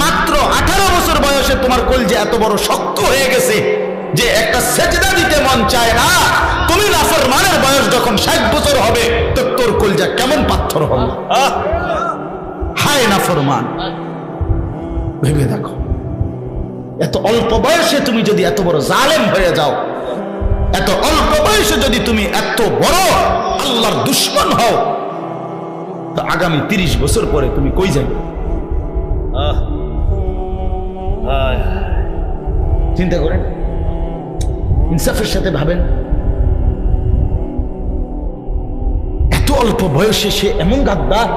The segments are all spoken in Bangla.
মাত্র 18 বছর বয়সে তোমার কলজা এত বড় শক্ত হয়ে গেছে যে একটা সেজদা দিতে মন চায় না। তুমি নাফরমানের বয়স যখন 60 বছর হবে তো তোর কলজা কেমন পাথর হবে? হায় নাফরমান, ভেবে দেখো, এত অল্প বয়সে তুমি যদি এত বড় জালেম হয়ে যাও, এত অল্প বয়সে যদি তুমি এত বড় আল্লাহর দুশমন হও, তো আগামী 30 বছর পরে তুমি কই যাবে? চিন্তা করেন, ইনসাফের সাথে ভাবেন। এত অল্প বয়সে সে এমন গাদ্দার,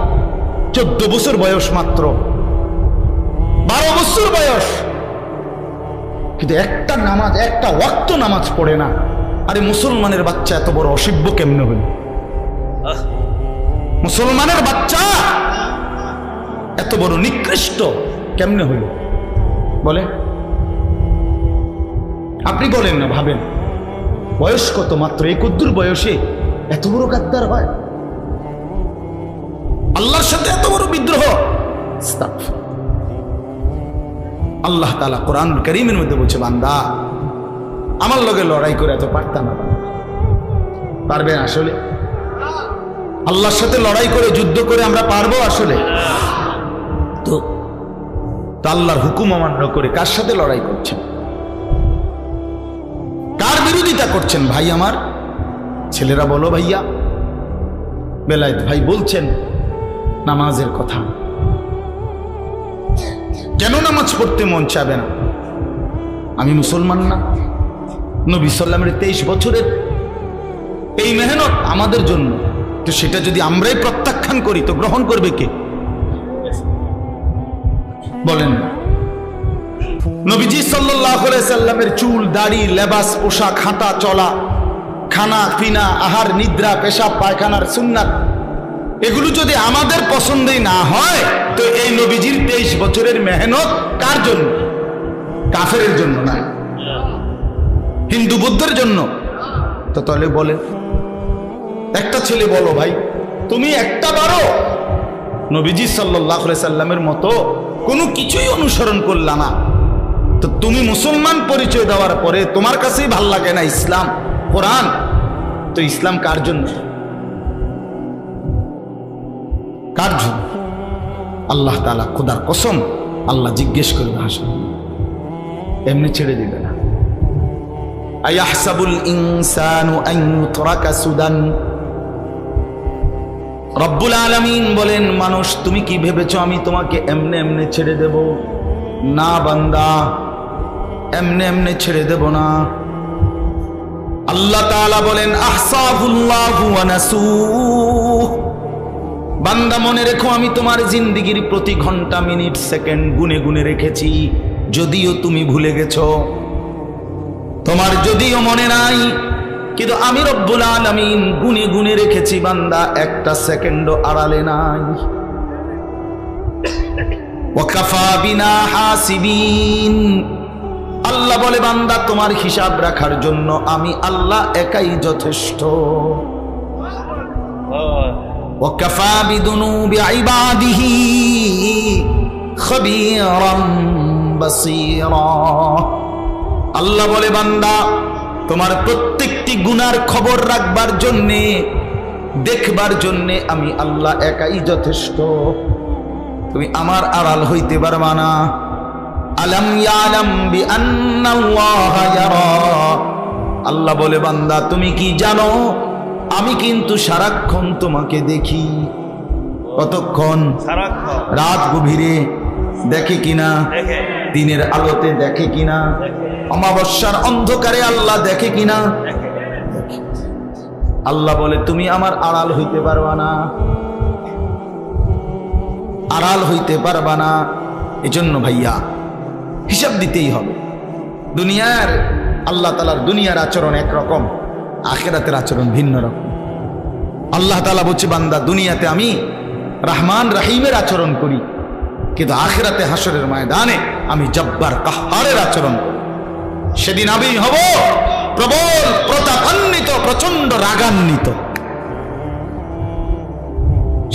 14 বছর বয়স, মাত্র 12 বছর বয়স, কিন্তু একটা নামাজ, একটা ওয়াক্ত নামাজ পড়ে না। আরে মুসলমানের বাচ্চা এত বড় অসভ্য কেমনে হইল? মুসলমানের বাচ্চা এত বড় নিকৃষ্ট কেমনে হইল বলে? আপনি বলেন না, ভাবেন, বয়স কত, মাত্র এই কদ্দুর বয়সে এত বড় গাদ্দার হয়, আল্লাহর সাথে এত বড় বিদ্রোহ। আল্লাহ তাআলা কোরআন কারীমের মধ্যে বলছে, বান্দা আমার লগে লড়াই করে এত পারতাম না। পারবেন আসলে? আল্লাহর সাথে লড়াই করে, যুদ্ধ করে আমরা পারবো আসলে? তো আল্লাহর হুকুম অমান্য করে কার সাথে লড়াই করছেন? কার বিরোধিতা করছেন? ভাই আমার ছেলেরা বলো, ভাইয়া বেলায়েত ভাই বলছেন নামাজের কথা, কেন নামাজ পড়তে মন চাবে না? আমি মুসলমান না? নবী সাল্লামের 23 বছরের এই মেহনত আমাদের জন্য, তো সেটা যদি আমরাই প্রত্যাখ্যান করি তো গ্রহণ করবে কে? বলেন না। নবীজি সাল্লাল্লাহু আলাইহি সাল্লামের চুল, দাড়ি, লেবাস, পোশাক, হাঁটা চলা, খানা পিনা, আহার, নিদ্রা, পেশাব পায়খানার সুন্নাত, এগুলো যদি আমাদের পছন্দই না হয় তো এই নবীজির 23 বছরের মেহনত কার জন্য? কাফেরের জন্য না, হিন্দু বুদ্ধের জন্য। তো তাহলে বলে, একটা ছেলে বলো ভাই, তুমি একটা বারো নবীজি সাল্লাল্লাহু আলাইহি সাল্লামের মতো কোনো কিছুই অনুসরণ করলা না, তো তুমি মুসলমান পরিচয় দেওয়ার পরে তোমার কাছেই ভাল লাগে না ইসলাম, কোরআন, তো ইসলাম কার জন্য? কার জন্য? আল্লাহ তাআলা, খোদার কসম, আল্লাহ জিজ্ঞেস করবে হাসর, এমনি ছেড়ে দিবে না। আয়াহসাবুল ইনসানু আন ইউতরাকা সুদান। রব্বুল আলামিন বলেন, মানুষ তুমি কি ভেবেছো আমি তোমাকে এমনে এমনে ছেড়ে দেব? না বান্দা, এমনে এমনে ছেড়ে দেব না। আল্লাহ তাআলা বলেন, আহসাবুল্লাহু ওয়া নাসূহ। বান্দা মনে রেখো, আমি তোমার জিন্দেগির প্রতি ঘন্টা, মিনিট, সেকেন্ড গুনে গুনে রেখেছি, যদিও তুমি ভুলে গেছো, তোমার যদিও মনে নাই, কিন্তু আমি রব্বুল আলামিন গুনে গুনে রেখেছি বান্দা, একটা সেকেন্ডও আড়ালে নাই। ওয়াকাফা বিনা হাসিবিন। আল্লাহ বলে, বান্দা তোমার হিসাব রাখার জন্য আমি আল্লাহ একাই যথেষ্ট। ওয়াকাফা বিদুনুবি ইবাদিহি খবীরাম বাসীরা। আল্লাহ বলে, বান্দা তোমার প্রত্যেকটি গুনার খবর রাখবার জন্যে, দেখবার জন্যে আমি আল্লাহ একাই যথেষ্ট। তুমি আমার আড়াল হইতে পারবা না। আলাম ইয়ালাম বিআন্নাল্লাহা ইয়ারা। আল্লাহ বলে, বান্দা তুমি কি জানো আমি কিন্তু সারাক্ষণ তোমাকে দেখি। কতক্ষণ? সারাক্ষণ। রাত গভীরে দেখে কিনা? দিনের আলোতে দেখে কিনা? অমাবস্যার অন্ধকারে আল্লাহ দেখে কিনা? আল্লাহ বলে, তুমি আমার আড়াল হইতে পারবা না, আড়াল হইতে পারবা না। এজন্য ভাইয়া হিসাব দিতেই হবে। দুনিয়ার, আল্লাহ তাআলার দুনিয়ার আচরণ একরকম, আখিরাতের আচরণ ভিন্ন রকম। আল্লাহ তাআলা বলছে, বান্দা দুনিয়াতে আমি রহমান রহিমের আচরণ করি, কিন্তু আখিরাতে হাসরের ময়দানে আমি জব্বার কাহ্হারের আচরণ করি। সেদিন আমি হব প্রবল প্রতাপান্বিত, প্রচন্ড রাগান্বিত।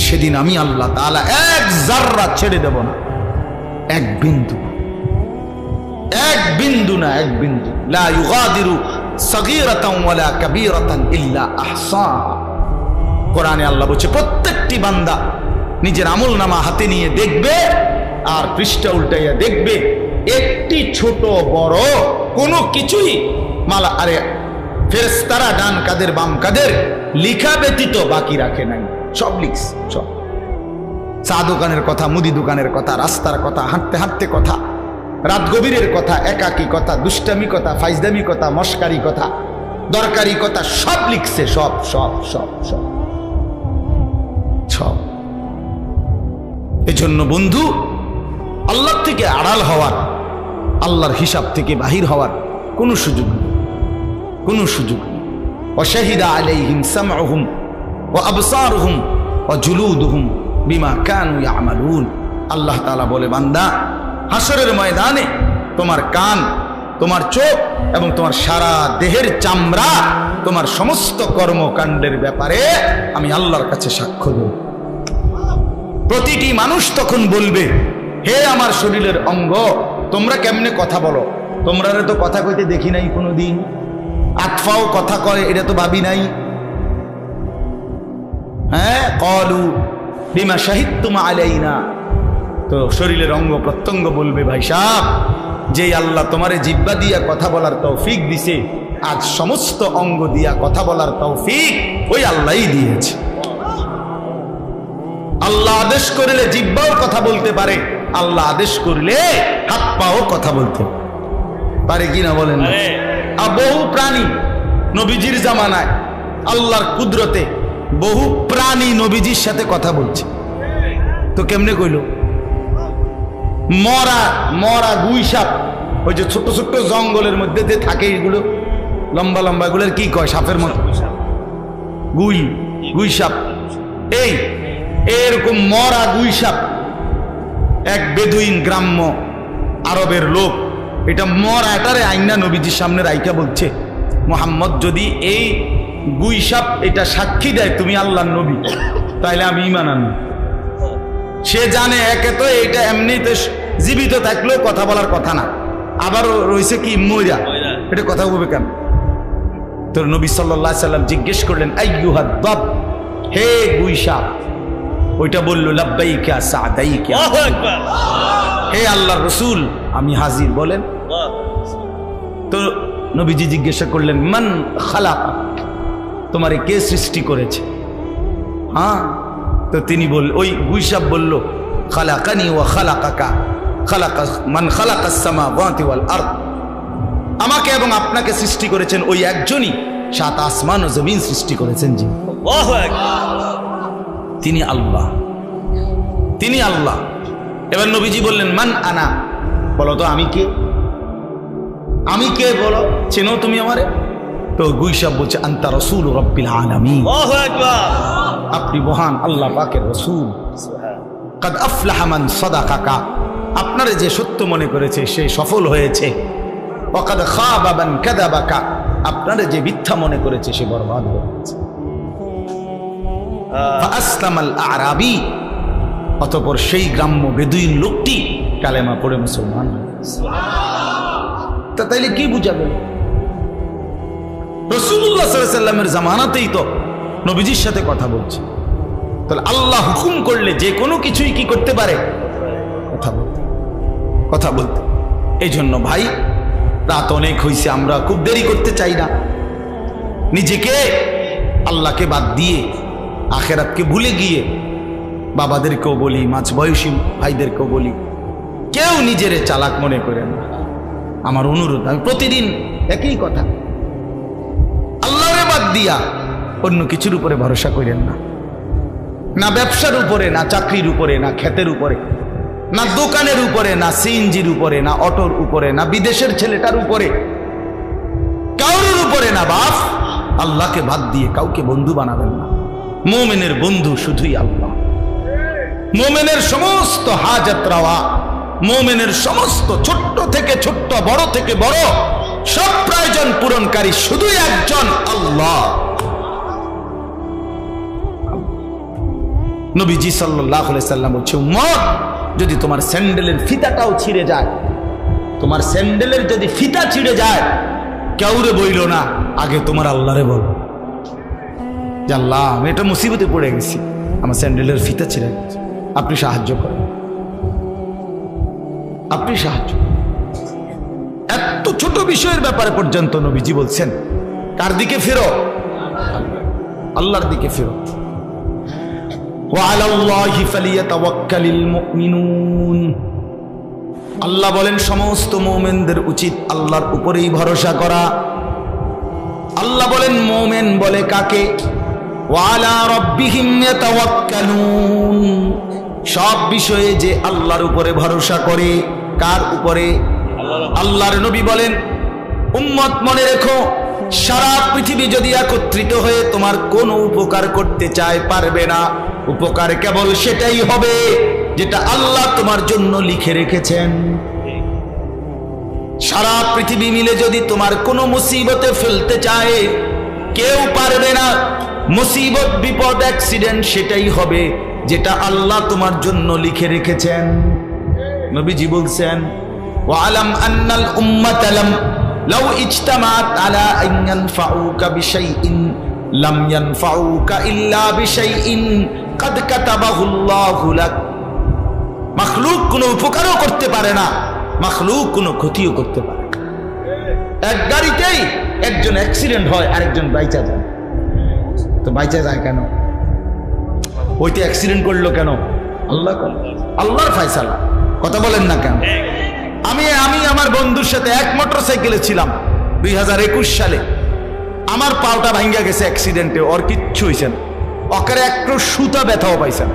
সেদিন আমি আল্লাহ তাআলা এক জাররা ছেড়ে দেব না। এক বিন্দু, এক বিন্দু না, এক বিন্দু। লা ইউগাদিরু সাগীরাতান ওয়ালা কাবীরাতান ইল্লা আহসাহা। কোরআনে আল্লাহ বলছে প্রত্যেকটি বান্দা নিজের আমলনামা হাতে নিয়ে দেখবে আর পৃষ্ঠা উল্টাইয়া দেখবে, একটি ছোট বড় কোনো কিছুই মালা আরে ফেরেশতারা ডান কাদের বাম কাদের লিখা ব্যতীত বাকি রাখে নাই, সব লিখছে। সব চা দোকানের কথা, মুদি দোকানের কথা, রাস্তার কথা, হাঁটতে হাঁটতে কথা, রাত গভীরের কথা, একাকী কথা, দুষ্টামি কথা, ফাইজদামি কথা, মস্কারি কথা, দরকারি কথা, সব লিখছে। সব সব সব সব সব। এজন্য বন্ধু, আল্লাহ থেকে আড়াল হওয়ার, আল্লাহর হিসাব থেকে বাহির হওয়ার কোনো সুযোগ নেই, কোনো সুযোগ নেই। ওয়াশাহিদা আলাইহিম সামউহুম ওয়া আবসারুহুম ওয়া জুলুদুহুম বিমা কানু ইয়ামালুন। আল্লাহ তাআলা বলে, বান্দা, হাসরের ময়দানে তোমার কান, তোমার চোখ এবং তোমার সারা দেহের চামড়া তোমার সমস্ত কর্মকাণ্ডের ব্যাপারে আমি আল্লাহর কাছে সাক্ষ্য দেব। প্রতিটি মানুষ তখন বলবে, হে আমার শরীরের অঙ্গ, তোমরা কেমনে কথা বলো? তোমরা তো কথা কইতে দেখি নাই কোনোদিন, আতফাও কথা কয় এটা তো ভাবি নাই। হ্যাঁ, ক্বালু বিমা শাহিদতুম আলাইনা। তো শরীরের অঙ্গ প্রত্যঙ্গ বলবে, ভাই সাহেব, যেই আল্লাহ তোমারে জিহ্বা দিয়া কথা বলার তৌফিক দিছে, আজ সমস্ত অঙ্গ দিয়া কথা বলার তৌফিক ওই আল্লাহই দিয়েছে। আল্লাহ আদেশ করলে জিহ্বাও কথা বলতে পারে, আল্লাহ আদেশ করলে হাত পাও কথা বলতে পারে, কিনা বলেন? বহু প্রাণী নবীজির জামানায় আল্লাহর কুদরতে বহু প্রাণী নবীজির সাথে কথা বলছে। তো কেমনে কইল? মরা মরা গুই সাপ, ওই যে ছোট ছোট জঙ্গলের মধ্যে যে থাকে, এগুলো লম্বা লম্বা, এগুলোর কি কয়? সাপের মতো, গুই, গুই সাপ। এই এরকম মরা গুই সাপ এক বেদুইন গ্রাম্য আরবের লোক, এটা মরা, এটারে আইনা নবীজির সামনে রাইকা বলছে, মুহাম্মদ যদি এই গুই সাপ এটা সাক্ষী দেয় তুমি আল্লাহর নবী, তাইলে আমি ঈমান আনব। সে জানে একে তো এটা এমনিতে জীবিত থাকলেও কথা বলার কথা না, আবার রয়েছে কি মইরা, এটা কথা বলবে কেন? তোর নবী সাল্লাল্লাহু আলাইহি সাল্লাম জিজ্ঞেস করলেন, আইয়ুহাদ দাব, হে গুই সাপ। ওইটা বলল, লাব্বাইকা সাদাইকা, হে আল্লাহর রাসূল, আমি হাজির, বলেন। তো নবীজি জিজ্ঞাসা করলেন, মান খালাকা, তোমারে কে সৃষ্টি করেছে? হ্যাঁ, তো তিনি ওই গুই সাপ বলল, খালাকানি ওয়া খালাকাকা, খালাকা মান খালাকাস সামাওয়াতি ওয়াল আরদ, আমাকে এবং আপনাকে সৃষ্টি করেছেন ওই একজনই, সাত আসমান ও জমিন সৃষ্টি করেছেন। জি, আল্লাহু আকবার, তিনি আল্লাহ, তিনি আল্লাহ। এবার নবীজি বললেন, মান আনা, বলো তো আমি কে? আমি কে বলো, চেনো তুমি আমারে? তো গুই সাপ বলছে, আনতা রাসূল রাব্বিল আলামিন, আল্লাহু আকবার, আপনি মহান আল্লাহ পাকের রাসূল। কাদ আফলাহা মান সাদাকাকা, আপনারে যে সত্য মনে করেছে সে সফল হয়েছে। ওয়া কাদ খাবা মান কাযাবাকা, আপনারে যে মিথ্যা মনে করেছে সে বরবাদ হয়েছে। ফাআসলামাল আরাবী, অতঃপর সেই গ্রাম্য বেদুইন লোকটি কালেমা পড়ে মুসলমান হয়ে গেছে। তা তাইলে কি বুঝা গেল? রাসূলুল্লাহ সাল্লাল্লাহু আলাইহি ওয়াসাল্লামের জামানাতেই তো নবীজির সাথে কথা বলছে, তাহলে আল্লাহ হুকুম করলে যে কোনো কিছুই কি করতে পারে? কথা বলতে, কথা বলতে। এই জন্য ভাই, রাত অনেক হয়েছে, আমরা খুব দেরি করতে চাই না। নিজেকে আল্লাহকে বাদ দিয়ে আখেরাতকে ভুলে গিয়ে বাবাদেরকেও বলি, মাঝ বয়সী ভাইদেরকেও বলি, কেউ নিজেরে চালাক মনে করেন না। আমার অনুরোধ, আমি প্রতিদিন একই কথা, আল্লাহরে বাদ দিয়া অন্য কিছুর উপরে ভরসা করেন না। না ব্যবসার উপরে, না চাকরির উপরে, না ক্ষেতের উপরে, না দোকানের উপরে, না সিএনজির উপরে, না অটোর উপরে, না বিদেশের ছেলেটার উপরে, কারোর উপরে না। বাপ আল্লাহকে বাদ দিয়ে কাউকে বন্ধু বানাবেন না। মুমিনের বন্ধু শুধুই আল্লাহ। মুমিনের সমস্ত হাজাত রাওয়া, মুমিনের সমস্ত ছোট্ট থেকে ছোট্ট, বড় থেকে বড়, সব প্রয়োজন পূরণকারী শুধুই একজন, আল্লাহ। নবীজি সাল্লাল্লাহু আলাইহি সাল্লাম বলছে, উম্মত যদি তোমার স্যান্ডেলের ফিতাটাও ছিঁড়ে যায়, তোমার স্যান্ডেলের যদি ফিতা ছিঁড়ে যায়, কাউরে বইল না, আগে তোমার আল্লাহরে বলো যে আল্লাহ আমি এটা মুসিবতে পড়ে গেছি, আমার স্যান্ডেলের ফিতা ছিঁড়ে গেছে, আপনি সাহায্য করেন, আপনি সাহায্য করেন। এত ছোট বিষয়ের ব্যাপারে পর্যন্ত নবীজি বলছেন কার দিকে ফেরো? আল্লাহর দিকে ফেরো। ওয়ালাল্লাহি ফালিয়াতাওয়াক্কালিল মুমিনুন, আল্লাহ বলেন সমস্ত মুমিনদের উচিত আল্লাহর উপরেই ভরসা করা। আল্লাহ বলেন মুমিন বলে কাকে? ওয়ালা রাব্বিহিম ইয়াতাওয়াক্কালুন, সব বিষয়ে যে আল্লাহর উপরে ভরসা করে। কার উপরে? আল্লাহর নবী বলেন উম্মত মনে রেখো, সারা পৃথিবী যদি একত্রিত হয়ে তোমার কোনো উপকার করতে চায় পারবে না। উপকার কেবল সেটাই হবে যেটা আল্লাহ তোমার জন্য লিখে রেখেছেন। সারা পৃথিবী মিলে যদি তোমার কোনো মুসিবতে ফেলতে চায় কেউ পারবে না। মুসিবত, বিপদ, অ্যাক্সিডেন্ট সেটাই হবে যেটা আল্লাহ তোমার জন্য লিখে রেখেছেন। নবীজি বলছেন ওয়ালাম আন্নাল উম্মাতা লাউ ইজতামাআত আলা আন ইয়ানফাউকা বিশাইইন লাম ইয়ানফাউকা ইল্লা বিশাইইন কাদ কাতাবাহুল্লাহু লাক। মাখলুক কোনো উপকারও করতে পারে না, মাখলুক কোনো ক্ষতিও করতে পারে না। এক গাড়িতেই একজন অ্যাক্সিডেন্ট হয়, আরেকজন বাইচা যায়। তো বাইচা যায় কেন? ওইটা অ্যাক্সিডেন্ট করলো কেন? আল্লাহ করলো, আল্লাহর ফয়সালা। কথা বলেন না কেন? আমি আমার বন্ধুর সাথে এক মোটরসাইকেলে ছিলাম 2021 সালে। আমার পাওটা ভাঙ্গা গেছে অ্যাক্সিডেন্টে, ওর কিচ্ছু হয়েছে না, ওকে একটু সুতা ব্যথাও পাইছেন।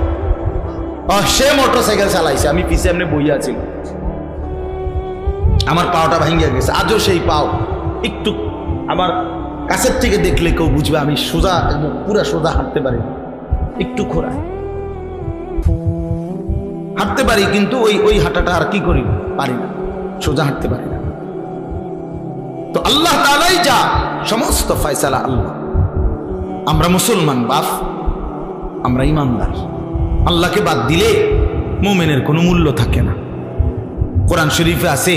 সে মোটরসাইকেল চালাইছে, আমি পিছে এমনি বইয়া আছি, আমার পাওটা ভাঙ্গা গেছে। আজও সেই পাও একটু আমার কাছের থেকে দেখলে কেউ বুঝবে আমি সোজা, একদম পুরা সোজা হাঁটতে পারি, একটু খোঁড়া হাঁটতে পারি, কিন্তু ওই হাঁটাটা আর কি করি পারি না, সোজা হাঁটতে পারি না। তো আল্লাহ তাআলাই যা, সমস্ত ফয়সালা আল্লাহ। আমরা মুসলমান বাপ, আমরা ইমানদার। আল্লাহকে বাদ দিলে মুমিনের কোনো মূল্য থাকে না। কোরআন শরীফে আছে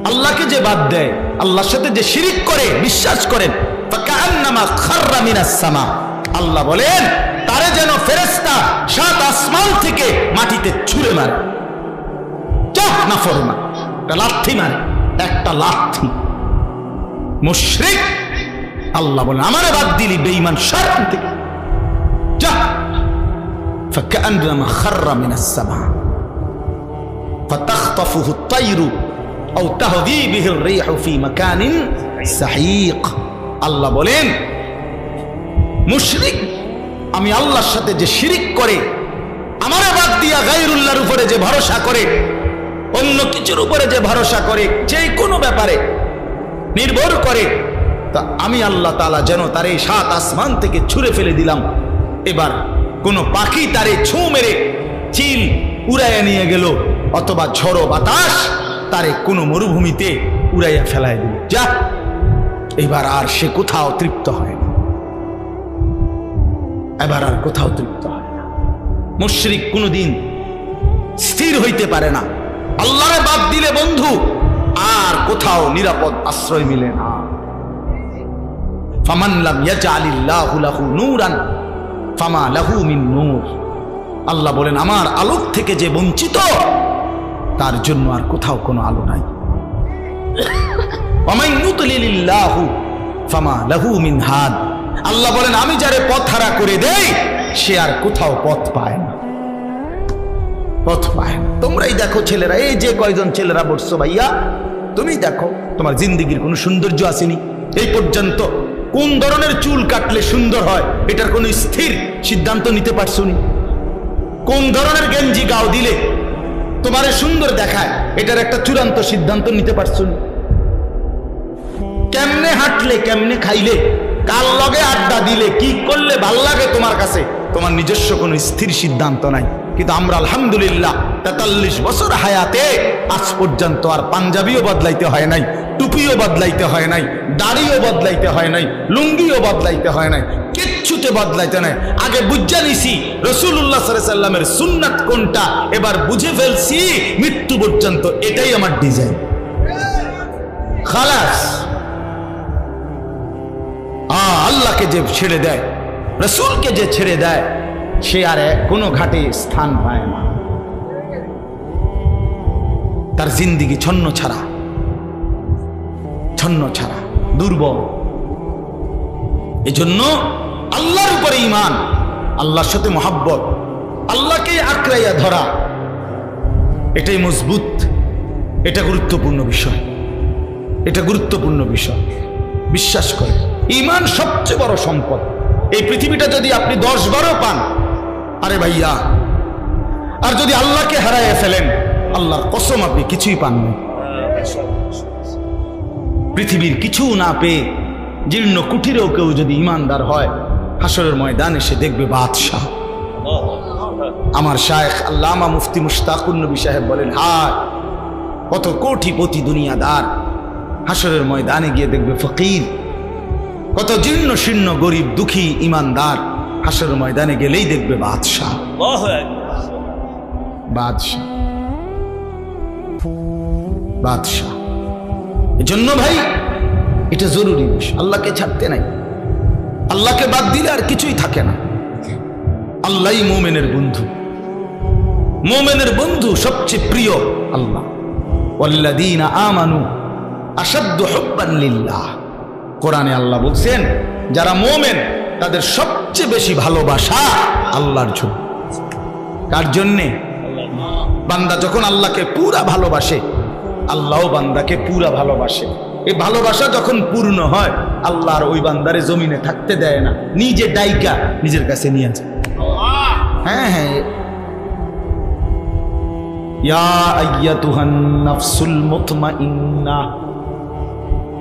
আল্লাহকে যে বাদ দেয়, আল্লাহর সাথে যে শিরিক করে, বিশ্বাস করেন, ফাকান্নামা খাররা মিনাস সামা, আল্লাহ বলেন তারে যেন ফেরেশতা 7 আসমান থেকে মাটিতে ছুঁড়ে মারে। চাপ না ফরমান, একটা লাথি মারে, একটা লাথি। মুশরিক আল্লাহ বলেন আমারে বাদ দিলি বেঈমান শয়তান থেকে, যা। ফাকান্নামা খাররা মিনাস সামা ফাতাখতাফুহু আত-তায়রু আও তাহদি বিহি আর-রিহু ফি মাকানিন সাহিক। আল্লাহ বলেন মুশরিক, আমি আল্লাহর সাথে যে শিরিক করে, আমারে বাদ দিয়া গায়রুল্লাহর উপরে যে ভরসা করে, অন্য কিছুর উপরে যে ভরসা করে, যে কোনো ব্যাপারে নির্ভর করে, তা আমি আল্লাহ তাআলা যেন তারে 7 আসমান থেকে ছুঁড়ে ফেলে দিলাম। এবার কোন পাখি তারে ছু মেরে চিল উড়াইয়া নিয়ে গেল, অথবা ঝড়ো বাতাস তারে কোনো মরুভূমিতে উড়াইয়া ফেলায় দিল, যা। এবার আর সে কোথাও তৃপ্ত হয় না, এবার আর কোথাও তৃপ্ত হয় না। মুশরিক কোনদিন স্থির হইতে পারে না। আল্লাহরে বাদ দিলে বন্ধু আর কোথাও নিরাপদ আশ্রয় মিলে না। ফামান লাম ইয়াজআলিল্লাহু লাহু নূরান ফামা লাহু মিন নূর। আল্লাহ বলেন আমার আলোক থেকে যে বঞ্চিত, তার জন্য আর কোথাও কোনো আলো নাই। ওয়া মান ইউদ্লিলিল্লাহু ফামা লাহু মিন হাদ। আল্লাহ বলেন আমি যারে পথ হারা করে দেই, সে আর কোথাও পথ পায় না, পথ পায় না। তোমরাই দেখো ছেলেরা, এই যে কয়জন ছেলেরা বসছো ভাইয়া, তুমি দেখো তোমার জিন্দেগির কোনো সৌন্দর্য আসেনি এই পর্যন্ত। কোন ধরনের চুল কাটলে সুন্দর হয় এটার কোনো স্থির সিদ্ধান্ত নিতে পারছো নি? কোন ধরনের গেঞ্জি গাও দিলে তোমারে সুন্দর দেখায় এটার একটা চূড়ান্ত সিদ্ধান্ত নিতে পারছো নি? কেমনে হাঁটলে, কেমনে খাইলে, কার লগে আড্ডা দিলে, কি করলে ভাল লাগে তোমার কাছে, তোমার নিজস্ব কোনো স্থির সিদ্ধান্ত নাই। কিন্তু আমরা আলহামদুলিল্লাহ 43 বছর হায়াতে আজ পর্যন্ত আর পাঞ্জাবিও বদলাইতে হয় নাই, টুপিও বদলাইতে হয় নাই, দাড়িও বদলাইতে হয় নাই, লুঙ্গিও বদলাইতে হয় নাই, কিচ্ছুতে বদলাইতে নাই। আগে বুঝা নিছি রাসূলুল্লাহ সাল্লাল্লাহু আলাইহি সাল্লামের সুন্নাত কোনটা, এবার বুঝে ফেলছি মৃত্যু পর্যন্ত এটাই আমার ডিজাইন। খালাস। আল্লাহকে যে ছেড়ে দেয়, রাসূলকে যে ছেড়ে দেয়, সে আর কোনো ঘাটে স্থান পায় না। তার জিন্দিগি ছন্ন ছাড়া, দুর্বল। এজন্য আল্লাহর উপরে ঈমান, আল্লাহর সাথে মহব্বত, আল্লাহকে আঁকড়াইয়া ধরা, এটাই মজবুত। এটা গুরুত্বপূর্ণ বিষয়, এটা গুরুত্বপূর্ণ বিষয়। বিশ্বাস করে ঈমান সবচেয়ে বড় সম্পদ। এই পৃথিবীটা যদি আপনি 10-12 পান, আরে ভাইয়া, আর যদি আল্লাহকে হারাইয়া ফেলেন, আল্লাহর কসম আপনি কিছুই পাননি। পৃথিবীর কিছু না পেয়ে জীর্ণ কুঠিরেও কেউ যদি ইমানদার হয়, হাসরের ময়দানে সে দেখবে বাদশাহ। আমার শায়েখ আল্লামা মুফতি মুশতাকুর নবী সাহেব বলেন, হায় কত কোটিপতি দুনিয়াদার হাসরের ময়দানে গিয়ে দেখবে ফকির। কত জীর্ণ শীর্ণ গরিব দুঃখী ইমানদার হাসরের ময়দানে গেলেই দেখবে বাদশাহ। বাদশাহ, বাদশাহ। এজন্য ভাই এটা জরুরি বিষয়। আল্লাহকে ছাড়তে নাই, আল্লাহকে বাদ দিলে আর কিছুই থাকে না। আল্লাহই মুমিনের বন্ধু, মুমিনের বন্ধু সবচেয়ে প্রিয় আল্লাহ। ওয়াল্লাযীনা আমানু আশাদ্দু হুব্বান লিল্লাহ। কোরআনে আল্লাহ বলছেন, যারা মুমিন তাদের সবচেয়ে বেশি ভালোবাসা আল্লাহর জন্য। কার জন্যে? বান্দা যখন আল্লাহকে পুরা ভালোবাসে, আল্লাহও বান্দাকে পুরা ভালোবাসে। এই ভালোবাসা যখন পূর্ণ হয়, আল্লাহর ওই বান্দারে জমিনে থাকতে দেয় না, নিজে ডাইকা নিজের কাছে নিয়ে আসে। হ্যাঁ হ্যাঁ, ইয়া আইয়াতুহান নাফসুল মুতমাইন্না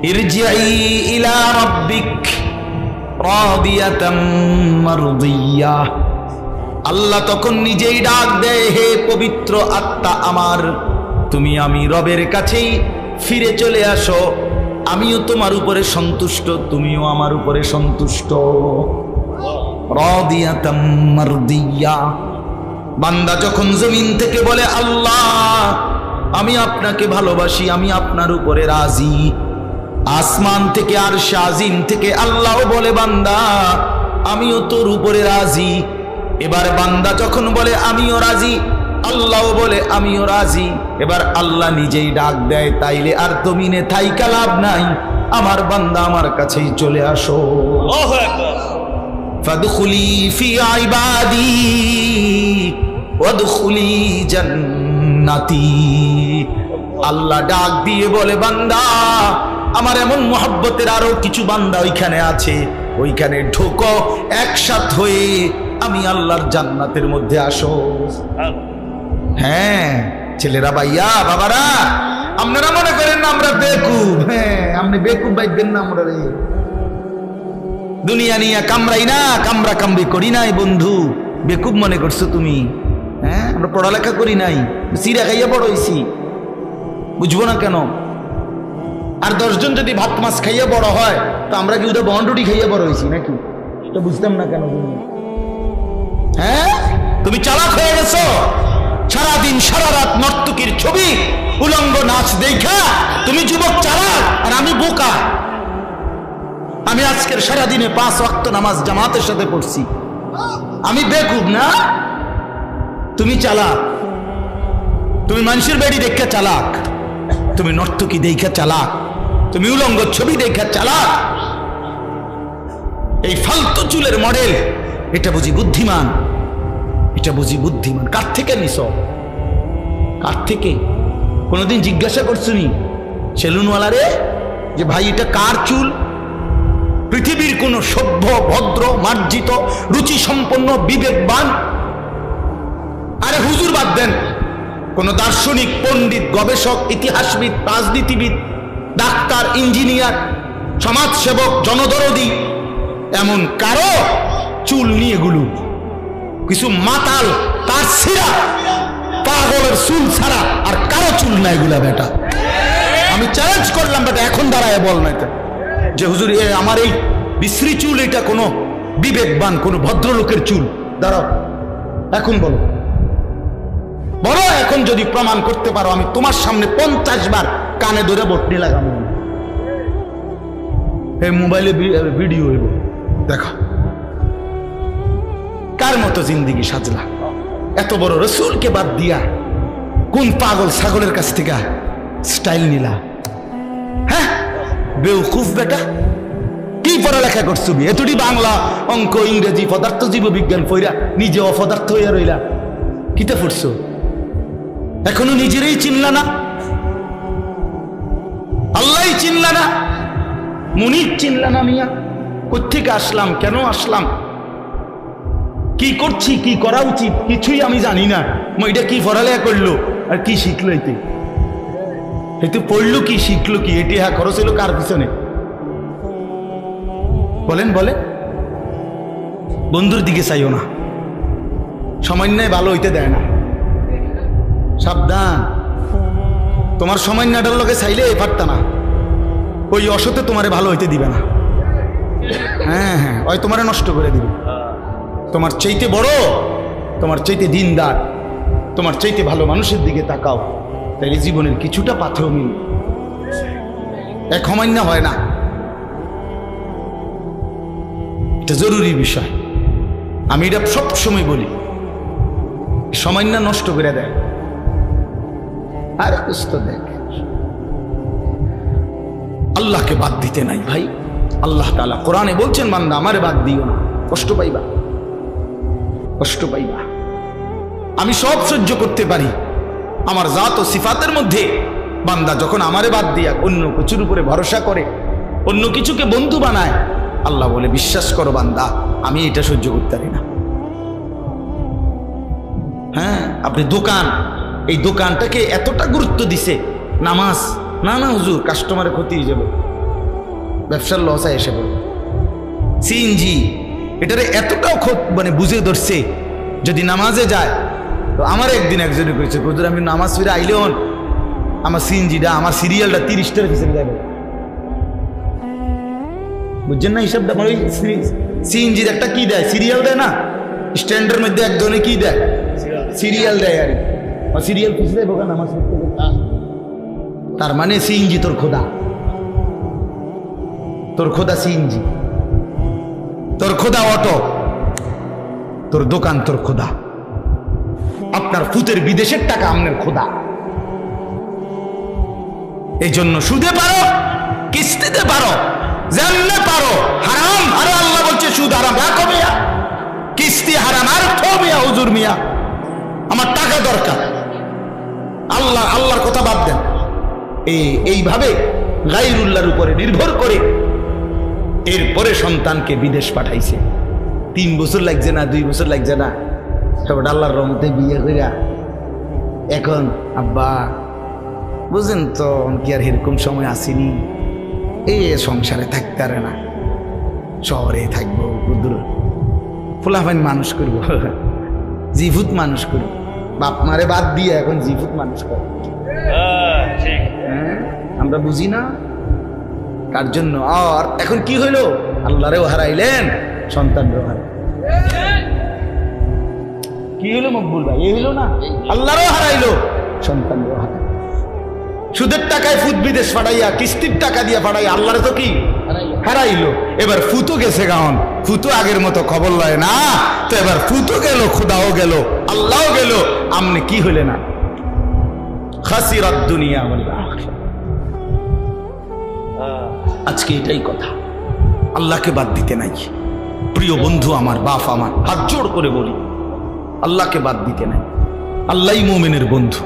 ইরজিই ইলা রাব্বিক রাদিয়াতাম মারদিয়া। আল্লাহ তখন নিজেই ডাক দেয়, হে পবিত্র আত্মা আমার, আমি রবের কাছেই ফিরে চলে আসো। আমিও তোমার উপরে সন্তুষ্ট, তুমিও আমার উপরে সন্তুষ্ট। রাদিয়াতাম মারদিয়া। বান্দা যখন জমিন থেকে বলে, আল্লাহ আমি আপনাকে ভালোবাসি, আমি আপনার উপরে রাজি, আসমান থেকে আর শাজিম থেকে আল্লাহ বলে, বান্দা আমিও তোর উপরে রাজি। এবার বান্দা যখন বলে আমিও রাজি, আল্লাহ বলে আমিও রাজি। এবার আল্লাহ নিজেই ডাক দেয়, তাইলে আর জমিনে থাইকা লাভ নাই, আমার বান্দা আমার কাছেই চলে আসো। ফাদখুলি ফি ইবাদি ওয়াদখুলি জান্নাতি। আল্লাহ ডাক দিয়ে বলে, বান্দা আমার এমন মহব্বতের আরো কিছু বান্দা ওইখানে আছে, ওইখানে ঢোকো, একসাথ হয়ে আমি আল্লাহর জান্নাতের মধ্যে আসো। হ্যাঁ ছেলেরা, ভাইয়া, বাবারা, আপনারা মনে করেন না আমরা বেকুব? হ্যাঁ, আপনি বেকুব ভাইবেন না। আমরা রে দুনিয়া নিয়ে কামড়াই না, কামড়া কামড়ি করি নাই বন্ধু। বেকুব মনে করছো তুমি? হ্যাঁ, আমরা পড়ালেখা করি নাই, চিরা খাইয়া বড় হইছি, বুঝবো না কেন? আর 10 জন যদি ভাত মাছ খাইয়া বড় হয়, তো আমরা কি ওদের বন্ডুটি খাইয়া বড় হয়েছি নাকি? এটা বুঝতাম না কেন তুমি? হ্যাঁ, তুমি চালাক হয়ে গেছো। সারাদিন সারা রাত নর্তকীর ছবি, উলঙ্গ নাচ দেখা তুমি যুবক চালাক, আর আমি বোকা। আমি আজকের সারাদিনে 5 ওয়াক্ত নামাজ জামাতের সাথে পড়ছি, আমি বেকুব না? তুমি চালাক, তুমি মানুষের বাড়ি দেখা চালাক, তুমি নর্তকী দেখা চালাক, তুমি উলঙ্গ ছবি দেখা চালাক। এই ফালতু চুলের মডেল, এটা বুঝি বুদ্ধিমান? এটা বুঝি বুদ্ধিমান? কার থেকে নিছ? কার থেকে? কোনোদিন জিজ্ঞাসা করছুনি সেলুনওয়ালারে যে ভাই এটা কার চুল? পৃথিবীর কোন সভ্য, ভদ্র, মার্জিত, রুচি সম্পন্ন, বিবেকবান, আরে হুজুর বাদ দেন, কোন দার্শনিক, পণ্ডিত, গবেষক, ইতিহাসবিদ, রাজনীতিবিদ, ডাক্তার, ইঞ্জিনিয়ার, সমাজসেবক, জনদরদি, এমন কারো চুল নিয়ে গুলো? কিছু মাতাল, তার ছিঁড়া পাগলের চুল ছাড়া আর কারো চুল নাই গুলা। বেটা আমি চ্যালেঞ্জ করলাম, বেটা এখন দাঁড়ায় বল না যে হুজুর আমার এই বিশ্রী চুল, এটা কোনো বিবেকবান কোন ভদ্রলোকের চুল? দাঁড়াও, এখন বলো, বলো এখন যদি প্রমাণ করতে পারো আমি তোমার সামনে 50 বার কানে ধরে বটনি লাগাবো। এই মোবাইলে ভিডিও হইব, দেখো কার মতো জিন্দিগি সাজলা। এত বড় রসুলকে বাদ দিয়া কোন পাগল ছাগলের কাছ থেকে স্টাইল নিলা? হ্যাঁ বেউকুফ বেটা, কি পড়ালেখা করছো? এতটি বাংলা, অঙ্ক, ইংরেজি, পদার্থ, জীববিজ্ঞান পড়া নিজে অপদার্থ হইয়া রইলা। কিতা পড়ছো? এখনো নিজেরই চিনলা না, আল্লাহ চিনলা না, মুনির চিনলা না। মিয়া কোত্থেকে আসলাম, কেন আসলাম, কি করছি, কি করা উচিত কিছুই আমি জানি না। এটা কি পড়ালেখা করলো আর কি শিখলো? এতে পড়লো কি, শিখলো কি? এটি হ্যাঁ খরচ হলো কার পিছনে? বলেন বলেন। বন্ধুর দিকে চাইও না, সামান্যায় ভালো হইতে দেয় না। সাবধান, তোমার সামান্যটার লোকে চাইলে পারতা না, ওই অসতে তোমারে ভালো হইতে দিবে না। হ্যাঁ হ্যাঁ, ওই তোমারে নষ্ট করে দিবে। তোমার চাইতে বড়, তোমার চাইতে দিনদার, তোমার চাইতে ভালো মানুষের দিকে তাকাও, তাইলে জীবনের কিছুটা পাথেও মিল। এক সামান্য হয় না, এটা জরুরি বিষয়। আমি এটা সবসময় বলি, সামান্য নষ্ট করে দেয়। আর বুঝতে দেখ, আল্লাহকে বাদ দিতে নাই ভাই। আল্লাহ তাআলা কোরআনে বলছেন, বান্দা আমারে বাদ দিও না, কষ্ট পাইবা, কষ্ট পাইবা। আমি সব সহ্য করতে পারি, আমার জাত ও সিফাতের মধ্যে বান্দা যখন আমারে বাদ দিয়া অন্য কিছুর উপরে ভরসা করে, অন্য কিছুকে বন্ধু বানায়, আল্লাহ বলে বিশ্বাস করো বান্দা আমি এটা সহ্য করতে পারি না। হ্যাঁ, আপনি দোকান, এই দোকানটাকে এতটা গুরুত্ব দিছে, নামাজ না না হুজুর কাস্টমারের ক্ষতি হয়ে যাবে, ব্যবসার লস এসে পড়বে। সিএনজি এটারে এতটাও মানে বুঝে ধরছে, যদি নামাজে যায় তো আমার একদিন একজনে কইছে, হুজুর আমি নামাজ ফিরে আইলে হন আমার সিএনজিটা, আমার সিরিয়ালটা 30টার পিছনে যাবে। বুঝছেন না হিসাবটা? আমার ওই সিএনজির একটা কি দেয়, সিরিয়াল দেয় না, স্ট্যান্ডের মধ্যে এক ধরনের কি দেয়, সিরিয়াল দেয়। আর সিরিয়াল পিছনে দেবো কেন নামাজ পড়তে? তার মানে সিএনজি তোর খোদা, তোর খোদা সিএনজি, তোর খোদা অটো, তোর দোকান তোর খোদা, আপনার ফুতের বিদেশের টাকা আপনার খোদা। এই জন্য সুদে পারো, কিস্তিতে পারো, জানলে পারো, হারাম। আরে আল্লাহ বলছে সুদ হারাম, রাখো মিয়া, কিস্তি হারাম। আর থো মিয়া, হুজুর মিয়া আমার টাকা দরকার, আল্লাহর কথা বাদ দেন। এইভাবে গায়রুল্লাহর উপরে নির্ভর করে এরপরে সন্তানকে বিদেশ পাঠাইছে। 3 বছর লাগছে না, 2 বছর লাগছে না, সবাই আল্লাহর রহমতে বিয়ে কইরা এখন আব্বা বুঝেন তো কি আর এরকম সময় আসেনি, এই সংসারে থাকতে পারে না, শহরে থাকবো, ফুলাফাইন মানুষ করবো, জিভুত মানুষ করবো, বাপ মারে বাদ দিয়ে এখন জিভুত মানুষ করবো। আমরা বুঝি না কার জন্য। আর এখন কি হইল, আল্লাহরেও হারাইলেন, সন্তানরেও হারাইলেন। কি হইল মকবুল ভাই? এই হইল না, আল্লাহরও হারাইলো, সন্তানরেও হারাইল। সুদের টাকায় ফুত বিদেশ পাঠাইয়া, কিস্তির টাকা দিয়া পাঠাইয়া আল্লাহরে তো কি হারাইলো। এবার ফুতো গেছে গাউন, ফুতো আগের মতো খবর লয় না, তো এবার ফুতো গেল, খোদাও গেল, আল্লাহও গেল, আমনে কি হইলে না? খাসিরাত দুনিয়া ওয়াল আখিরা। আজকে এটাই কথা, আল্লাহকে বাদ দিতে নাই। প্রিয় বন্ধু আমার, বাপ আমার, হাত জোড় করে বলি, আল্লাহকে বাদ দিতে নাই। আল্লাহই মুমিনের বন্ধু।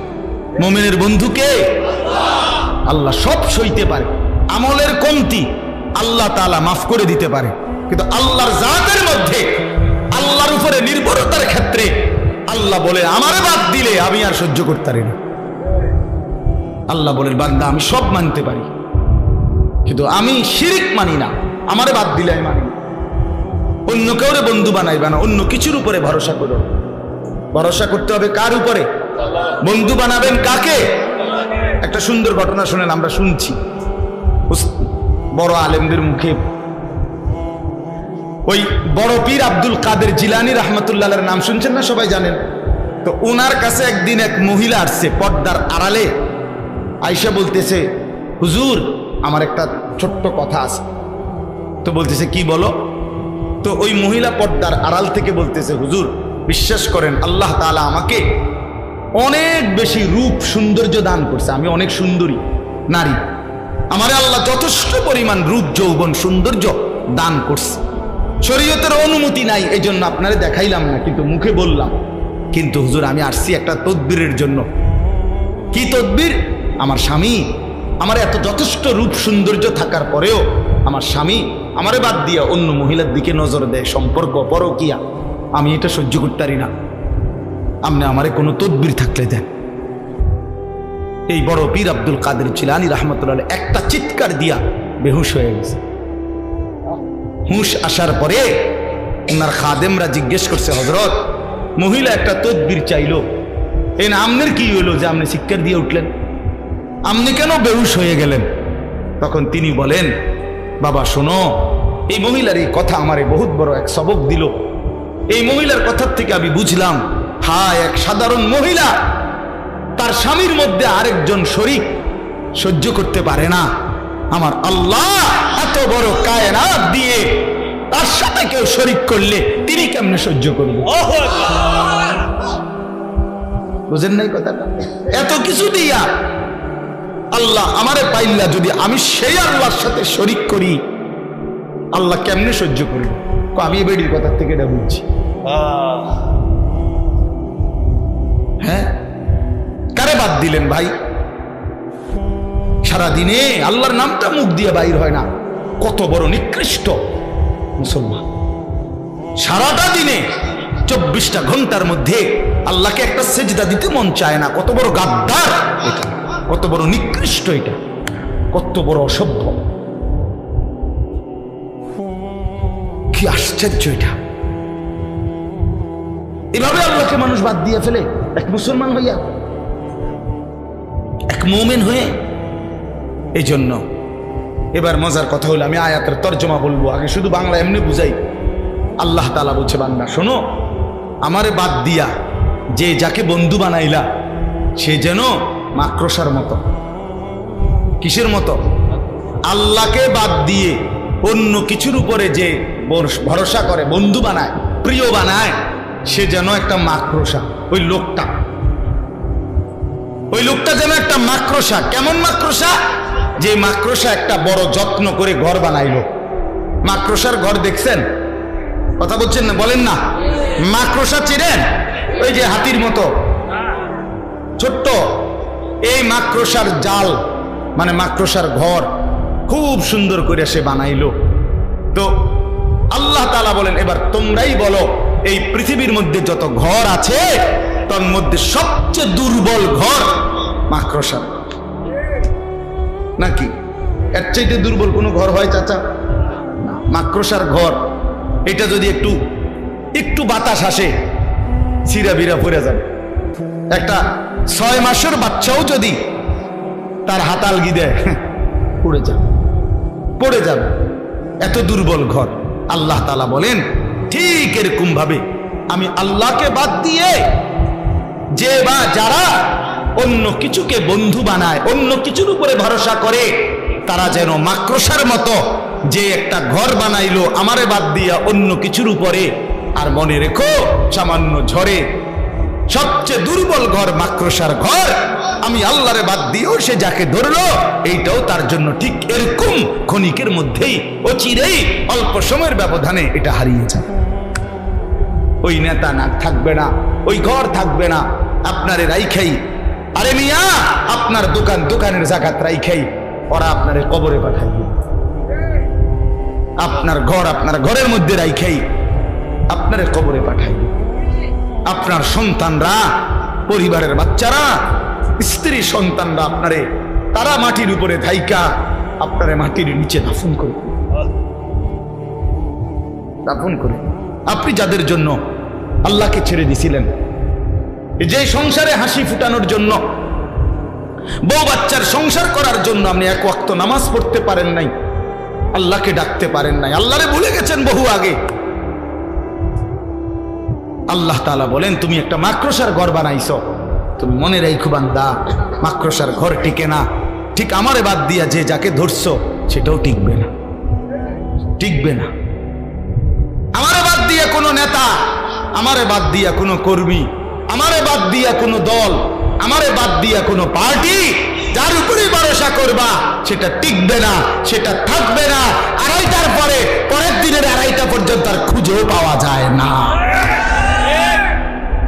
মুমিনের বন্ধু কে? আল্লাহ সব সইতে পারে, আমলের কমতি আল্লাহ তাআলা মাফ করে দিতে পারে, কিন্তু আল্লাহর জাতের মধ্যে, আল্লাহর উপরে নির্ভরতার ক্ষেত্রে আল্লাহ বলে আমারে বাদ দিলে আমি আর সহ্য করতে পারি না। আল্লাহ বলেন বান্দা আমি সব মানতে পারি, কিন্তু আমি শিরিক মানি না, আমারে বাদ দিলে আমি মানি না। অন্য কাউরে বন্ধু বানাইবা না, অন্য কিছুর উপরে ভরসা করো। ভরসা করতে হবে কার উপরে? বন্ধু বানাবেন কাকে? একটা সুন্দর ঘটনা শুনেন, আমরা শুনছি বড় আলেমদের মুখে, ওই বড় পীর আব্দুল কাদের জিলানী রাহমাতুল্লাহর নাম শুনছেন না, সবাই জানেন। তো ওনার কাছে একদিন এক মহিলা আসছে পর্দার আড়ালে, আয়েশা বলতেছে, হুজুর আমার একটা ছোট্ট কথা আছে। তো বলতেছে কি বলো? তো ওই মহিলা পর্দার আড়াল থেকে বলতেছে, হুজুর বিশ্বাস করেন আল্লাহ তাআলা আমাকে অনেক বেশি রূপ সৌন্দর্য দান করছে, আমি অনেক সুন্দরী নারী, আমারে আল্লাহ যথেষ্ট পরিমাণ রূপ যৌবন সৌন্দর্য দান করছে। শরীয়তের অনুমতি নাই, এই জন্য আপনারে দেখাইলাম না, কিন্তু মুখে বললাম। কিন্তু হুজুর আমি আসছি একটা তদবিরের জন্য। কি তদবির? আমার স্বামী আমার এত যথেষ্ট রূপ সৌন্দর্য থাকার পরেও আমার স্বামী আমারে বাদ দিয়া অন্য মহিলার দিকে নজর দেয়, সম্পর্ক পরকিয়া, আমি এটা সহ্য করতে পারি না, আপনি আমারে কোনো তদবির থাকলে দেন। এই বড় পীর আব্দুল কাদের জিলানী রাহমাতুল্লাহ একটা চিৎকার দিয়া বেহুশ হয়ে গেছে। হুঁশ আসার পরে ওনার খাদেমরা জিজ্ঞেস করছে, হযরত মহিলা একটা তদবির চাইলো, এই না আমনের কি হইলো যে আপনি চিৎকার দিয়ে উঠলেন, আপনি কেন বেহুশ হয়ে গেলেন? তখন তিনি বলেন, বাবা শোনো, এই মহিলার এই কথা আমারে বহুত বড় এক সবক দিল। এই মহিলার কথার থেকে আমি বুঝলাম, হায় এক সাধারণ মহিলা তার স্বামীর মধ্যে আরেকজন শরীক সহ্য করতে পারে না, আমার আল্লাহ এত বড় কায়নাত দিয়ে তার সাথে কেউ শরীক করলে তিনি কেমনে সহ্য করবে? বুঝেন নাই কথাটা? এত কিছু দিয়া আল্লাহ আমারে পাইল্লা যদি আমি সেই আল্লাহর সাথে শরীক করি, আল্লাহ কেমনে সহ্য করবে? আমি এই বেডির কথা থেকে এটা বুঝছি। হ্যাঁ, কারে বাদ দিলেন ভাই? সারাদিনে আল্লাহর নামটা মুখ দিয়ে বাইর হয় না, কত বড় নিকৃষ্ট মুসলমান। সারাটা দিনে 24টা ঘন্টার মধ্যে আল্লাহকে একটা সেজদা দিতে মন চায় না, কত বড় গাদ্দার এটা, কত বড় নিকৃষ্ট এটা, কত বড় অসভ্য, কি আশ্চর্য এটা! এভাবে আল্লাহকে মানুষ বাদ দিয়ে ফেলে এক মুসলমান হইয়া, এক মুমিন হয়ে। এই জন্য এবার মজার কথা হলো, আমি আয়াতের তর্জমা বলবো, আগে শুধু বাংলা এমনি বুঝাই। আল্লাহ তাআলা বলছে, বান্দা শোনো, আমারে বাদ দিয়া যে যাকে বন্ধু বানাইলা সে যেন মাকড়সার মতো। কিসের মতো? আল্লাহকে বাদ দিয়ে অন্য কিছুর উপরে যে ভরসা করে, বন্ধু বানায়, প্রিয় বানায়, সে যেন একটা মাকড়সা। ওই লোকটা যেন একটা মাকড়সা। কেমন মাকড়সা? যে মাকড়সা একটা বড় যত্ন করে ঘর বানাইলো। মাকড়সার ঘর দেখছেন? কথা বলছেন না? বলেন না। মাকড়সা চিনেন? ওই যে হাতির মতো ছোট্ট, এই মাকড়সার জাল মানে মাকড়সার ঘর খুব সুন্দর করে সে বানাইলো। তো আল্লাহ তাআলা বলেন, এবার তোমরাই বলো, এই পৃথিবীর মধ্যে যত ঘর আছে তার মধ্যে সবচেয়ে দুর্বল ঘর মাকড়সার, নাকি এর চাইতে দুর্বল কোনো ঘর হয় চাচা? মাকড়সার ঘর। এটা যদি একটু বাতাস আসে ছিঁড়া বিরা পড়ে যাবে। একটা 6 মাসের বাচ্চাও যদি তার হাতালগি দেয় পড়ে যাবে, এত দুর্বল ঘর। আল্লাহ তাআলা বলেন, ঠিক এরকম ভাবে আমি আল্লাহকে বাদ দিয়ে যে বা যারা অন্য কিছুকে বন্ধু বানায়, অন্য কিছুর উপরে ভরসা করে, তারা যেন মাকড়সার মতো যে একটা ঘর বানাইলো আমারে বাদ দিয়া অন্য কিছুর উপরে। আর মনে রেখো, সামান্য ঝড়ে সবচেয়ে দুর্বল ঘর মাকড়সার ঘর, আমি আল্লাহরে বাদ দিয়েও সে যাকে ধরলো, এইটাও তার জন্য ঠিক এরকম ক্ষণিকের মধ্যেই, অচিরেই, অল্প সময়ের ব্যবধানে এটা হারিয়ে যাবে। ওই নেতা না থাকবে না, ওই ঘর থাকবে না, আপনারে রাইখাই, আরে মিয়া আপনার দোকানের জাকাত রাইখাই ওরা আপনারে কবরে পাঠাইবে। আপনার ঘর আপনার ঘরের মধ্যে রাইখাই আপনারে কবরে পাঠাইবে। আপনার সন্তানরা, পরিবারের বাচ্চারা, স্ত্রী সন্তানরা আপনারে, তারা মাটির উপরে থাইকা আপনারে মাটির নিচে দাফন করে। আপনি যাদের জন্য আল্লাহকে ছেড়ে দিছিলেন, যে সংসারে হাসি ফুটানোর জন্য, বউ বাচ্চার সংসার করার জন্য আপনি এক ওয়াক্ত নামাজ পড়তে পারেন নাই, আল্লাহকে ডাকতে পারেন নাই, আল্লাহরে ভুলে গেছেন বহু আগে, আল্লাহ তাআলা বলেন, তুমি একটা মাকড়সার ঘর বানাইছো, তুমি মনে রাখো বান্দা, মাকড়সার ঘর টিকে না। ঠিক আমারে বাদ দিয়া যে যাকে ধরছো সেটাও টিকবে না, টিকবে না। আমারে বাদ দিয়া কোনো নেতা, আমারে বাদ দিয়া কোনো কর্মী, আমারে বাদ দিয়া কোনো দল, আমারে বাদ দিয়া কোনো পার্টি, যার উপরে ভরসা করবা সেটা টিকবে না, সেটা থাকবে না। আড়াইটার পরে, পরের দিনের আড়াইটা পর্যন্ত আর খুঁজেও পাওয়া যায় না।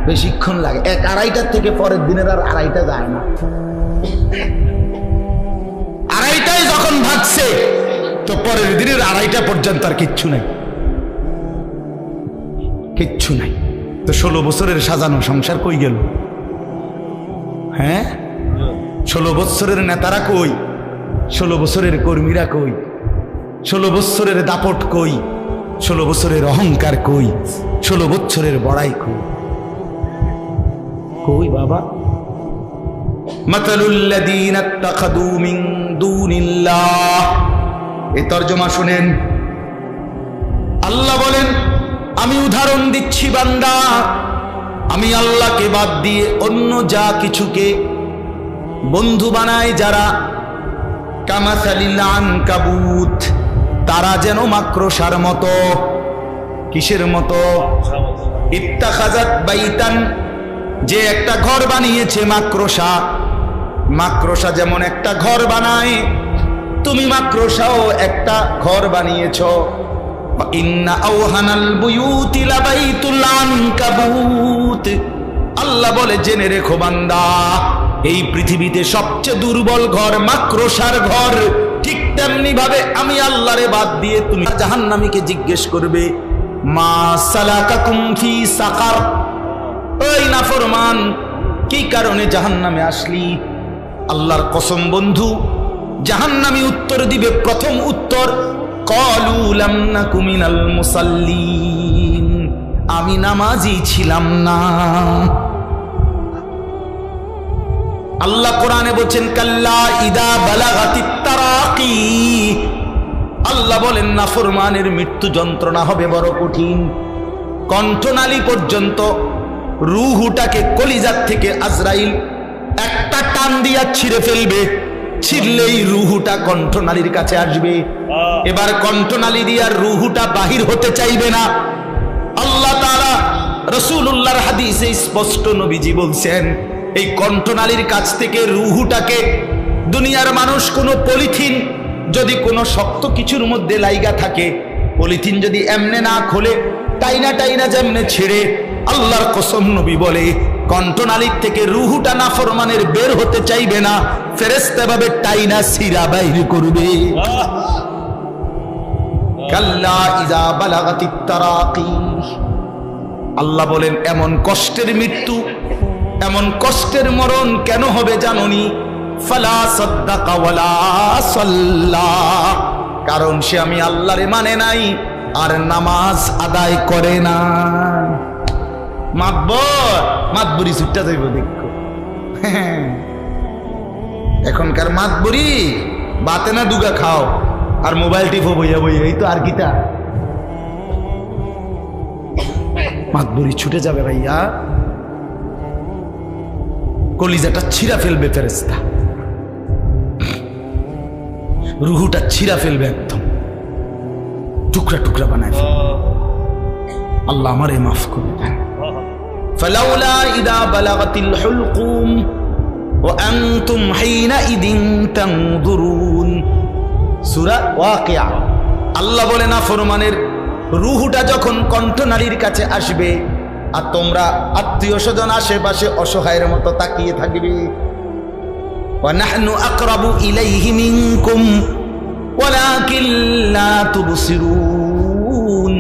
বেশিক্ষণ লাগে, এক আড়াইটার থেকে পরের দিনের আর আড়াইটা যায় না। আড়াইটায় যখন ভাগছে তো পরের দিনের আড়াইটা পর্যন্ত আর কিচ্ছু নাই, কিচ্ছু নাই। তো 16 বছরের সাজানো সংসার কই গেল? হ্যাঁ, 16 বছরের নেতারা কই? 16 বছরের কর্মীরা কই? 16 বছরের দাপট কই? 16 বছরের অহংকার কই? 16 বছরের বড়াই কই? কই বাবা? মাতালুল্লাযীনা ইত্তাখাযু মিন দুনিল্লাহ, এই তরজমা শুনেন। আল্লাহ বলেন, আমি উদাহরণ দিচ্ছি বান্দা, আমি আল্লাহকে বাদ দিয়ে অন্য যা কিছুকে বন্ধু বানায় যারা, কামাসালিল আনকাবুত, তারা যেন মাকড়সার মতো। কিসের মতো? ইত্তাখাযাত বাইতান, যে একটা ঘর বানিয়েছে মাকড়সা। মাকড়সা যেমন একটা ঘর বানায়, তুমি মাকড়সাও একটা ঘর বানিয়েছো। ইন্না আওহানাল বুয়ুতি লাবাইতুল আনকাবুত, আল্লাহ বলে জেনে রেখো বান্দা, এই পৃথিবীতে সবচেয়ে দুর্বল ঘর মাকড়সার ঘর। ঠিক তেমনি ভাবে আমি আল্লাহরে বাদ দিয়ে তুমি জাহান্নামীকে জিজ্ঞেস করবে, মা সালাকাকুম ফি সাকার, ওই নাফরমান কি কারণে জাহান্নামে আসলি? আল্লাহর কসম বন্ধু, জাহান্নামী উত্তর দিবে, প্রথম উত্তর, ক্বালু লাম নাকু মিনাল মুসাল্লিন, আমি নামাজি ছিলাম না। আল্লাহ কোরআনে বলেন, কাল্লা ইদা বালাগাতিত তারাকি, আল্লাহ বলেন নাফরমানের মৃত্যু যন্ত্রণা হবে বড় কঠিন। কণ্ঠনালী পর্যন্ত, রূহটাকে কলিজার থেকে আজরাইল একটা টান দিয়া ছিঁড়ে ফেলবে, ছিঁড়লেই রূহটা কণ্ঠনালীর কাছে আসবে। এবার কণ্ঠনালী দিয়া রূহটা বাহির হতে চাইবে না। আল্লাহ তাআলা রাসূলুল্লাহর হাদিসে স্পষ্ট নবীজি বলছেন, এই কণ্ঠনালীর কাছ থেকে রূহটাকে দুনিয়ার মানুষ কোনো পলিথিন যদি কোনো শক্ত কিছুর মধ্যে লাইগা থাকে, পলিথিন যদি এমনে না খোলে, টাইনা টাইনা যেমনে ছেড়ে, আল্লাহর কসম নবী বলে কণ্ঠনালীর থেকে রূহটা নাফরমানের বের হতে চাইবে না, ফেরেশতা ভাবে টাইনা সিরা বাইর করবে। কাল্লা ইযা বালাগাতিত তারাকি, আল্লাহ বলেন এমন কষ্টের মৃত্যু, এমন কষ্টের মরণ কেন হবে জানোনি? ফালা সাদ্দাকা ওয়ালা সাল্লা, কারণ সে আমি আল্লাহরে মানে নাই আর নামাজ আদায় করে না। মাতবরি ছুটটা যাইব দেখো। এখনকার মাতবরি বাতে না দুগা খাও আর মোবাইল টিপো বইয়া বইয়া, এই তো আর কিটা। মাতবরি ছুটে যাবে ভাইয়া, কলিজাটা ছিঁড়া ফেলবে ফেরেশতা, রুহুটা ছিঁড়া ফেলবে, একদম টুকরা টুকরা বানায় ফেলবে। আল্লাহ আমারে মাফ করে দেন। ফালাউলা ইদা বালাগাতিল হুলকুম ওয়া আনতুম হিনাইদিন তানজুরুন, সূরা ওয়াকিয়া। আল্লাহ বলে নাফরমানের রূহটা যখন কণ্ঠনালীর কাছে আসবে আর তোমরা আত্মীয় স্বজন আশেপাশে অসহায়ের মতো তাকিয়ে থাকবে, ওয়া নাহনু আকরাবু ইলাইহি মিনকুম ওয়ালাকিন লা তুবসিরুন,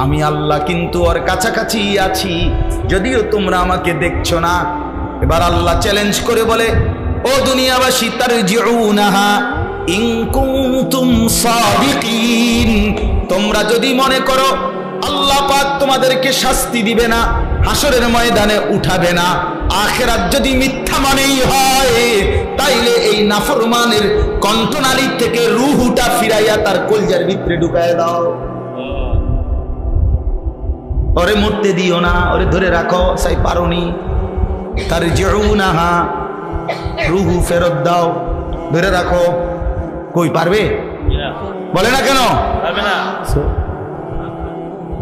আমি আল্লাহ কিন্তু ওর কাছাকাছি আছি, যদিও তোমরা আমাকে দেখছো না। এবার আল্লাহ চ্যালেঞ্জ করে বলে, ও দুনিয়াবাসী, তারজিউনাহা ইন কুনতুম সাদিকিন, তোমরা যদি মনে করো আল্লাহ পাক তোমাদেরকে শাস্তি দিবে না, হাসরের ময়দানে উঠাবে না, আখিরাত যদি মিথ্যা মনেই হয়, তাইলে এই নাফরমানের কণ্ঠনালী থেকে রূহটা ফিরাইয়া তার কলজার ভিতরে ঢুকায় দাও। ওরে মরতে দিও না, ওরে ধরে রাখো, সাই পারোনি। তার জিউনাহা, রুহু ফেরত দাও, ধরে রাখো। কই পারবে? বলে না কেন?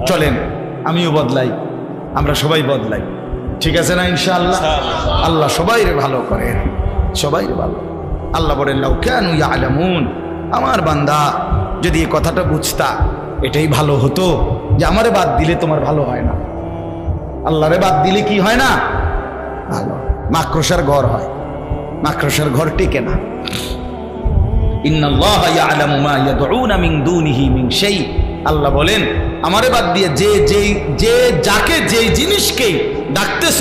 চলেন আমিও বদলাই, আমরা সবাই বদলাই, ঠিক আছে না? ইনশাআল্লাহ আল্লাহ সবাই ভালো করে, সবাই ভালো। আল্লাহ বলেন লাউ কানু ইয়ালামুন, আমার বান্দা যদি এই কথাটা বুঝতা এটাই ভালো হতো যে আমারে বাদ দিলে তোমার ভালো হয় না, আল্লাহরে বাদ দিলে কি হয় না? ভালো। মাকড়সার ঘর হয়, মাকড়সার ঘর টিকে না। ইন্নাল্লাহা ইয়ালামু মা ইয়াদউনা মিন দুনিহি মিন শাই, আল্লাহ বলেন আমারে বাদ দিয়ে যে যাকে যে জিনিসকে ডাকতেছ,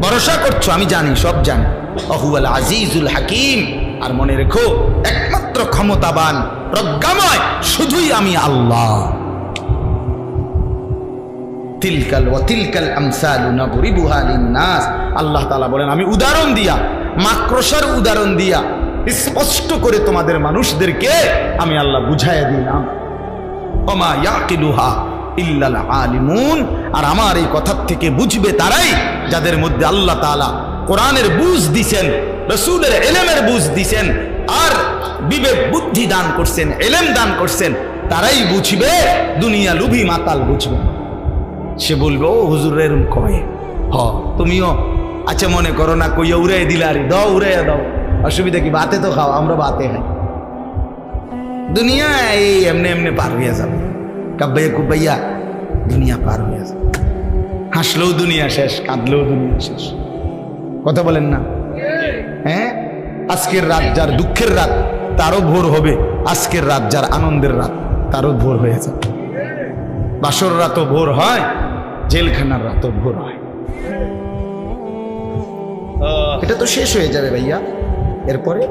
ভরসা করছো, আমি জানি, সব জানি। ওহুয়াল আজিজুল হাকিম, আর মনে রেখো একমাত্র ক্ষমতাবান প্রজ্ঞাময় শুধুই আমি আল্লাহ। তিলকাল ওয়া তিলকাল আমসালু নাদরিবুহা লিন-নাস, আল্লাহ তাআলা বলেন আমি উদাহরণ দিয়া, মাকড়সার উদাহরণ দিয়া স্পষ্ট করে তোমাদের মানুষদেরকে আমি আল্লাহ বুঝাইয়া দিলাম। ওমা ইয়াকিলুহা ইল্লাল আলিমুন, আর আমার এই কথার থেকে বুঝবে তারাই যাদের মধ্যে আল্লাহ তাআলা কোরআনের বুঝ দিছেন, রাসূলের ইলমের বুঝ দিছেন, আর বিবেক বুদ্ধি দান করছেন, ইলম দান করছেন, তারাই বুঝবে। দুনিয়া লুভি মাতাল বুঝবে। সে বলবে ও হুজুর এরকম কয়, হ তুমিও আচ্ছা মনে করো না, কইয়া উড়াই দিলা, আরে দাও উড়াইয়া দাও, অসুবিধা কি? বাতে তো খাও, আমরা বাতে খাই। দুনিয়া এই এমনি এমনি পার হইয়া যাবে, কাব্বাইয়া কুব্বাইয়া দুনিয়া পার হইয়া যাবে। হাসলেও দুনিয়া শেষ, কাঁদলেও দুনিয়া শেষ। কথা বলেন না? হ্যাঁ, আজকের রাত যার দুঃখের রাত তারও ভোর হবে, আজকের রাত যার আনন্দের রাত তারও ভোর হয়ে যাবে। বাসর রাতও ভোর হয়, জেলখানার রাতও ভোর হয়। এটা তো শেষ হয়ে যাবে ভাইয়া, এরপরে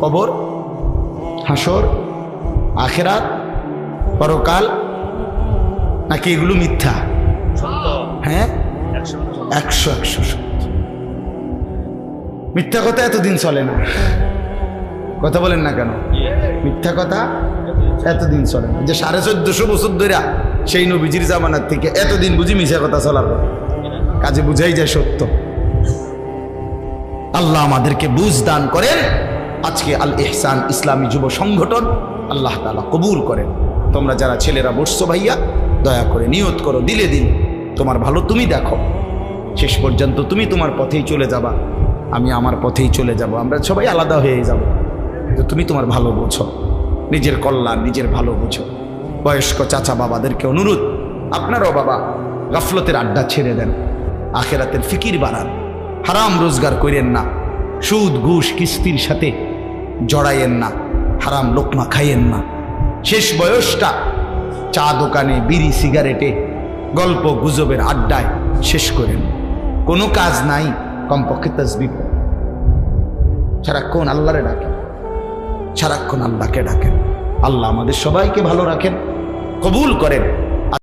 কবর, হাসর, আখিরাত, পরকাল, নাকি এগুলো মিথ্যা? হ্যাঁ, 100 মিথ্যা কথা এতদিন চলে না। কথা বলেন না কেন? মিথ্যা কথা এতদিন চলে না। যে 1450 বছর ধরে সেই নবীজির জামানার থেকে এতদিন বুঝি মিথ্যা কথা চলার কাজে বুঝাই যায় সত্য। আল্লাহ আমাদেরকে বুঝ দান করেন। আজকে আল ইহসান ইসলামী যুব সংগঠন আল্লাহ তাআলা কবুল করেন। তোমরা যারা ছেলেরা বসছো ভাইয়া, দয়া করে নিয়ত করো, দিলে দিন তোমার ভালো তুমি দেখো, শেষ পর্যন্ত তুমি তোমার পথেই চলে যাবা, আমি আমার পথেই চলে যাব, আমরা সবাই আলাদা হয়ে যাব। তো তুমি তোমার ভালো বোঝো, নিজের কল্যাণ নিজের ভালো বুঝো। বয়স্ক চাচা বাবাদেরকে অনুরোধ, আপনারাও বাবা গাফলতের আড্ডা ছেড়ে দেন, আখেরাতের ফিকির বাড়ান, হারাম রোজগার করেন না, সুদ ঘুষ কিস্তির সাথে জড়াইয়েন না, হারাম লোকমা খাইয়েন না। শেষ বয়সটা চা দোকানে, বিড়ি সিগারেটে, গল্প গুজবের আড্ডায় শেষ করেন। কোনো কাজ নাই, কমপক্ষে তাসবিহ সারাক্ষণ আল্লাহরে ডাকেন, সারাক্ষণ আল্লাহকে ডাকেন। আল্লাহ আমাদের সবাইকে ভালো রাখেন, কবুল করেন।